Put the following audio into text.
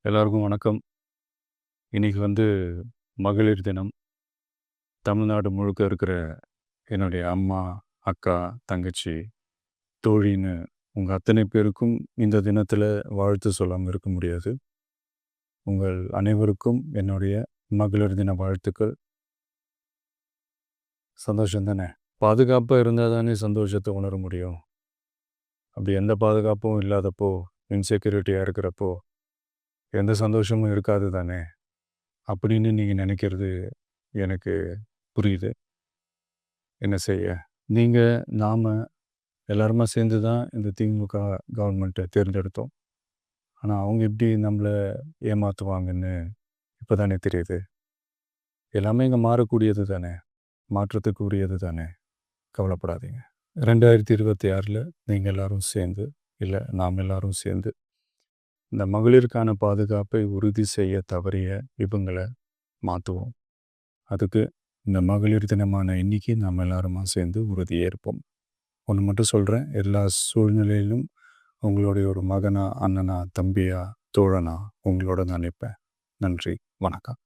எல்லாருக்கும் வணக்கம். இன்னைக்கு மகளிர் தினம். தமிழ்நாடு முழுக்க இருக்கிற என்னுடைய அம்மா, அக்கா, தங்கச்சி, தோழின்னு உங்க அத்தனை பேருக்கும் இந்த தினத்தில வாழ்த்து சொல்லாம இருக்க முடியாது. உங்கள் அனைவருக்கும் என்னுடைய மகளிர் தின வாழ்த்துக்கள். சந்தோஷம் தானே! பாதுகாப்பா இருந்தா தானே சந்தோஷத்த உணர முடியும். அப்படி எந்த பாதுகாப்பும் இல்லாதப்போ, இன்செக்யூரிட்டியா இருக்கிறப்போ, எந்த சந்தோஷமும் இருக்காது தானே! அப்படின்னு நீங்க நினைக்கிறது எனக்கு புரியுது. என்ன செய்ய? நீங்க, நாம எல்லாருமா சேர்ந்து தான் இந்த திமுக கவர்மெண்ட்டை தேர்ந்தெடுத்தோம். ஆனா, அவங்க எப்படி நம்மள ஏமாத்துவாங்கன்னு இப்ப தானே தெரியுது. எல்லாமே இங்க மாறக்கூடியது தானே! மாற்றத்துக்கு உரியது தானே! கவலைப்படாதீங்க. 2026ல நீங்க எல்லாரும் சேர்ந்து, இல்ல நாம் எல்லாரும் சேர்ந்து, இந்த மகளிருக்கான பாதுகாப்பை உறுதி செய்ய தவறிய இவங்கள மாத்துவோம். அதுக்கு இந்த மகளிர் தினமான இன்னைக்கு நாம் எல்லாருமா சேர்ந்து உறுதியேற்போம். ஒன்று மட்டும் சொல்கிறேன், எல்லா சூழ்நிலையிலும் உங்களுடைய ஒரு மகனா, அண்ணனா, தம்பியா, தோழனா உங்களோட நான் நிற்பேன். நன்றி, வணக்கம்.